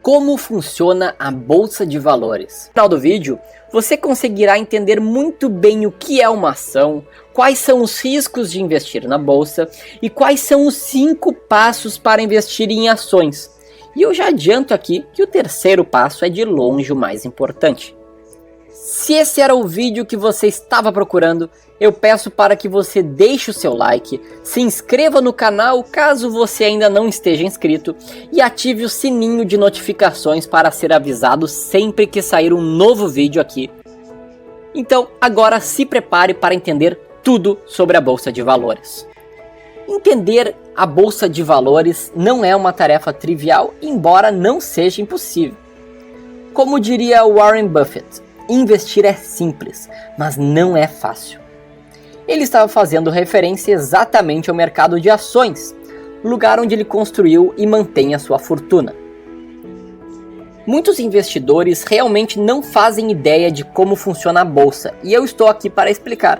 Como funciona a Bolsa de Valores? No final do vídeo, você conseguirá entender muito bem o que é uma ação, quais são os riscos de investir na Bolsa e quais são os 5 passos para investir em ações. E eu já adianto aqui que o terceiro passo é de longe o mais importante. Se esse era o vídeo que você estava procurando, eu peço para que você deixe o seu like, se inscreva no canal caso você ainda não esteja inscrito e ative o sininho de notificações para ser avisado sempre que sair um novo vídeo aqui. Então agora se prepare para entender tudo sobre a Bolsa de Valores. Entender a Bolsa de Valores não é uma tarefa trivial, embora não seja impossível. Como diria Warren Buffett, investir é simples, mas não é fácil. Ele estava fazendo referência exatamente ao mercado de ações, lugar onde ele construiu e mantém a sua fortuna. Muitos investidores realmente não fazem ideia de como funciona a bolsa, e eu estou aqui para explicar.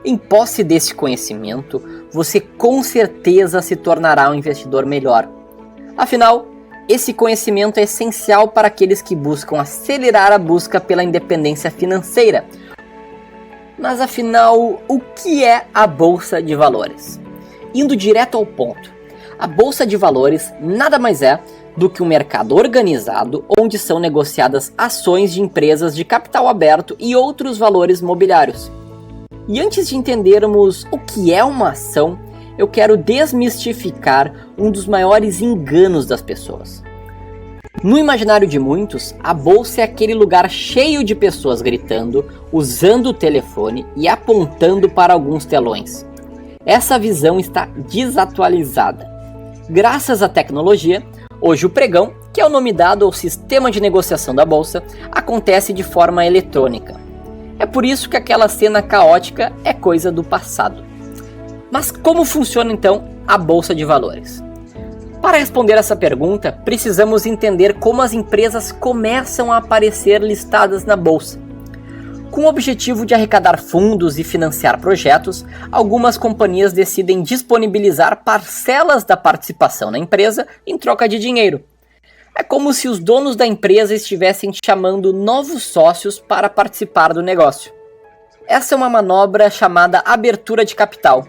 Em posse desse conhecimento, você com certeza se tornará um investidor melhor. Afinal, esse conhecimento é essencial para aqueles que buscam acelerar a busca pela independência financeira. Mas afinal, o que é a Bolsa de Valores? Indo direto ao ponto, a Bolsa de Valores nada mais é do que um mercado organizado onde são negociadas ações de empresas de capital aberto e outros valores mobiliários. E antes de entendermos o que é uma ação, eu quero desmistificar um dos maiores enganos das pessoas. No imaginário de muitos, a bolsa é aquele lugar cheio de pessoas gritando, usando o telefone e apontando para alguns telões. Essa visão está desatualizada. Graças à tecnologia, hoje o pregão, que é o nome dado ao sistema de negociação da bolsa, acontece de forma eletrônica. É por isso que aquela cena caótica é coisa do passado. Mas como funciona então a Bolsa de Valores? Para responder essa pergunta, precisamos entender como as empresas começam a aparecer listadas na bolsa. Com o objetivo de arrecadar fundos e financiar projetos, algumas companhias decidem disponibilizar parcelas da participação na empresa em troca de dinheiro. É como se os donos da empresa estivessem chamando novos sócios para participar do negócio. Essa é uma manobra chamada abertura de capital.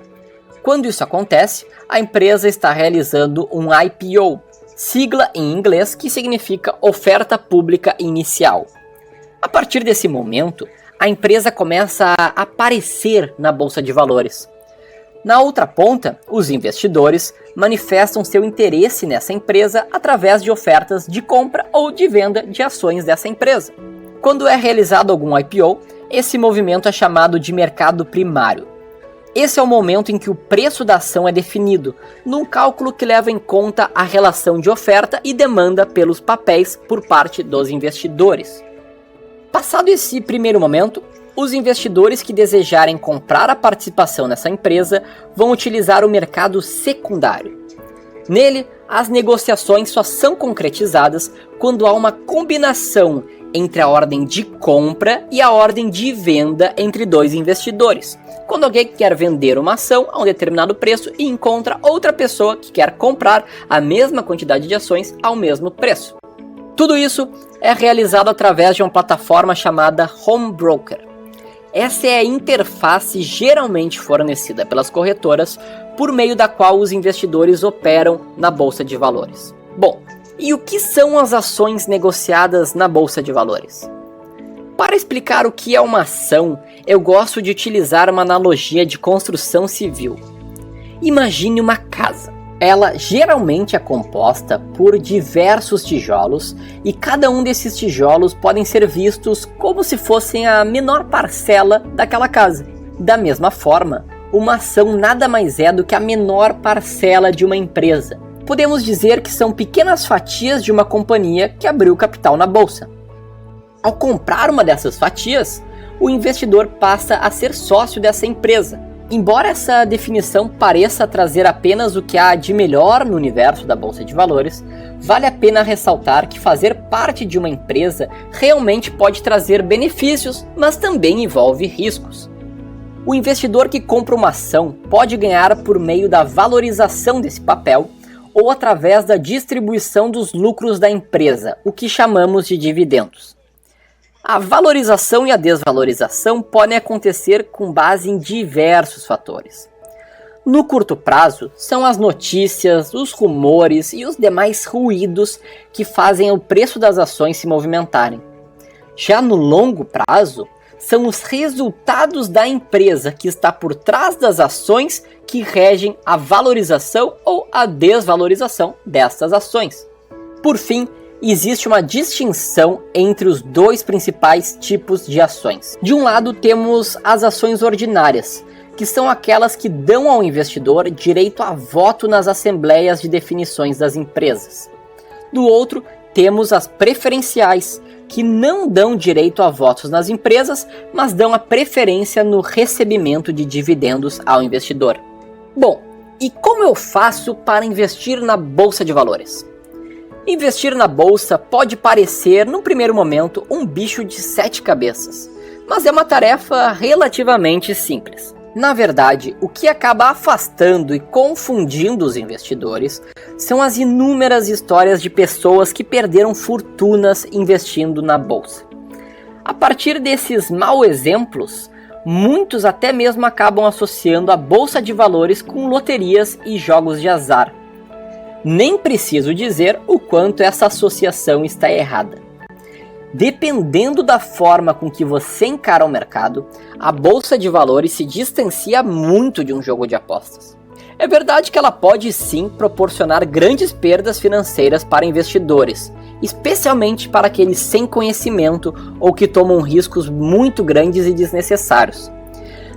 Quando isso acontece, a empresa está realizando um IPO, sigla em inglês que significa Oferta Pública Inicial. A partir desse momento, a empresa começa a aparecer na Bolsa de Valores. Na outra ponta, os investidores manifestam seu interesse nessa empresa através de ofertas de compra ou de venda de ações dessa empresa. Quando é realizado algum IPO, esse movimento é chamado de mercado primário. Esse é o momento em que o preço da ação é definido, num cálculo que leva em conta a relação de oferta e demanda pelos papéis por parte dos investidores. Passado esse primeiro momento, os investidores que desejarem comprar a participação nessa empresa vão utilizar o mercado secundário. Nele, as negociações só são concretizadas quando há uma combinação entre a ordem de compra e a ordem de venda entre dois investidores. Quando alguém quer vender uma ação a um determinado preço e encontra outra pessoa que quer comprar a mesma quantidade de ações ao mesmo preço. Tudo isso é realizado através de uma plataforma chamada Home Broker. Essa é a interface geralmente fornecida pelas corretoras por meio da qual os investidores operam na Bolsa de Valores. Bom, e o que são as ações negociadas na Bolsa de Valores? Para explicar o que é uma ação, eu gosto de utilizar uma analogia de construção civil. Imagine uma casa. Ela geralmente é composta por diversos tijolos e cada um desses tijolos podem ser vistos como se fossem a menor parcela daquela casa. Da mesma forma, uma ação nada mais é do que a menor parcela de uma empresa. Podemos dizer que são pequenas fatias de uma companhia que abriu capital na bolsa. Ao comprar uma dessas fatias, o investidor passa a ser sócio dessa empresa. Embora essa definição pareça trazer apenas o que há de melhor no universo da Bolsa de Valores, vale a pena ressaltar que fazer parte de uma empresa realmente pode trazer benefícios, mas também envolve riscos. O investidor que compra uma ação pode ganhar por meio da valorização desse papel, ou através da distribuição dos lucros da empresa, o que chamamos de dividendos. A valorização e a desvalorização podem acontecer com base em diversos fatores. No curto prazo, são as notícias, os rumores e os demais ruídos que fazem o preço das ações se movimentarem. Já no longo prazo, são os resultados da empresa que está por trás das ações que regem a valorização ou a desvalorização dessas ações. Por fim, existe uma distinção entre os dois principais tipos de ações. De um lado, temos as ações ordinárias, que são aquelas que dão ao investidor direito a voto nas assembleias de definições das empresas. Do outro, temos as preferenciais, que não dão direito a votos nas empresas, mas dão a preferência no recebimento de dividendos ao investidor. Bom, e como eu faço para investir na Bolsa de Valores? Investir na bolsa pode parecer, num primeiro momento, um bicho de 7 cabeças, mas é uma tarefa relativamente simples. Na verdade, o que acaba afastando e confundindo os investidores são as inúmeras histórias de pessoas que perderam fortunas investindo na bolsa. A partir desses maus exemplos, muitos até mesmo acabam associando a bolsa de valores com loterias e jogos de azar. Nem preciso dizer o quanto essa associação está errada. Dependendo da forma com que você encara o mercado, a bolsa de valores se distancia muito de um jogo de apostas. É verdade que ela pode sim proporcionar grandes perdas financeiras para investidores, especialmente para aqueles sem conhecimento ou que tomam riscos muito grandes e desnecessários.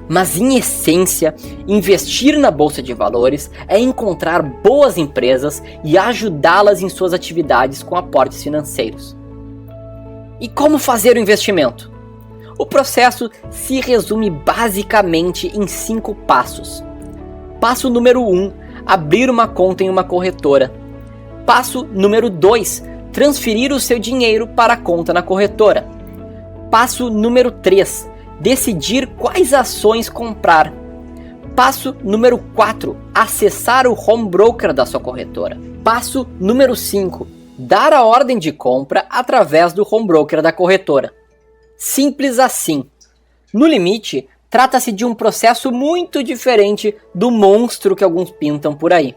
Mas em essência, investir na bolsa de valores é encontrar boas empresas e ajudá-las em suas atividades com aportes financeiros. E como fazer o investimento? O processo se resume basicamente em 5 passos. Passo número 1, abrir uma conta em uma corretora. Passo número 2, transferir o seu dinheiro para a conta na corretora. Passo número 3, decidir quais ações comprar. Passo número 4, acessar o home broker da sua corretora. Passo número 5, dar a ordem de compra através do home broker da corretora. Simples assim. No limite, trata-se de um processo muito diferente do monstro que alguns pintam por aí.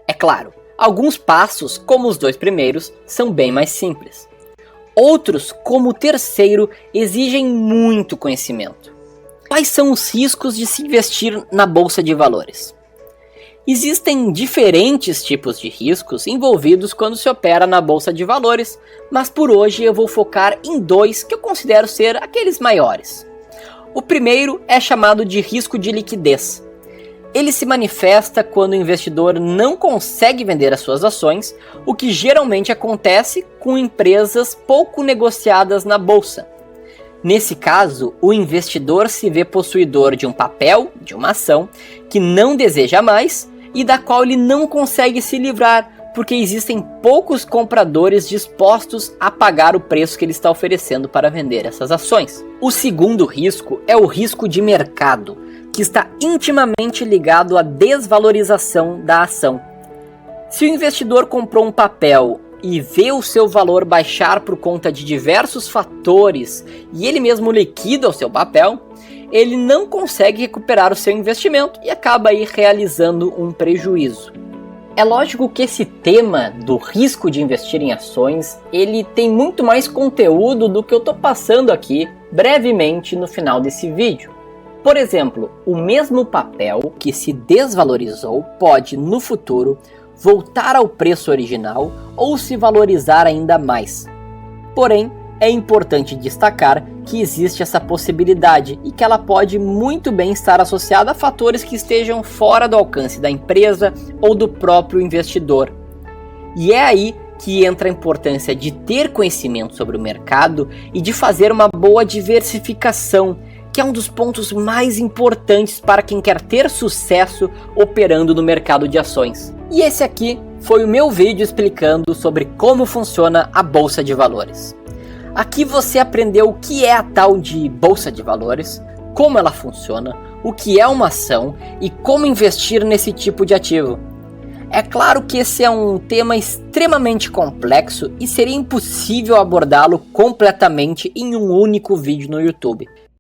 É claro, alguns passos, como os 2 primeiros, são bem mais simples. Outros, como o terceiro, exigem muito conhecimento. Quais são os riscos de se investir na bolsa de valores? Existem diferentes tipos de riscos envolvidos quando se opera na bolsa de valores, mas por hoje eu vou focar em 2 que eu considero ser aqueles maiores. O primeiro é chamado de risco de liquidez. Ele se manifesta quando o investidor não consegue vender as suas ações, o que geralmente acontece com empresas pouco negociadas na bolsa. Nesse caso, o investidor se vê possuidor de um papel, de uma ação, que não deseja mais e da qual ele não consegue se livrar, porque existem poucos compradores dispostos a pagar o preço que ele está oferecendo para vender essas ações. O segundo risco é o risco de mercado, que está intimamente ligado à desvalorização da ação. Se o investidor comprou um papel e vê o seu valor baixar por conta de diversos fatores e ele mesmo liquida o seu papel, ele não consegue recuperar o seu investimento e acaba aí realizando um prejuízo. É lógico que esse tema do risco de investir em ações, ele tem muito mais conteúdo do que eu estou passando aqui brevemente no final desse vídeo. Por exemplo, o mesmo papel que se desvalorizou pode, no futuro, voltar ao preço original ou se valorizar ainda mais. Porém, é importante destacar que existe essa possibilidade e que ela pode muito bem estar associada a fatores que estejam fora do alcance da empresa ou do próprio investidor. E é aí que entra a importância de ter conhecimento sobre o mercado e de fazer uma boa diversificação, que é um dos pontos mais importantes para quem quer ter sucesso operando no mercado de ações. E esse aqui foi o meu vídeo explicando sobre como funciona a Bolsa de Valores. Aqui você aprendeu o que é a tal de Bolsa de Valores, como ela funciona, o que é uma ação e como investir nesse tipo de ativo. É claro que esse é um tema extremamente complexo e seria impossível abordá-lo completamente em um único vídeo no YouTube.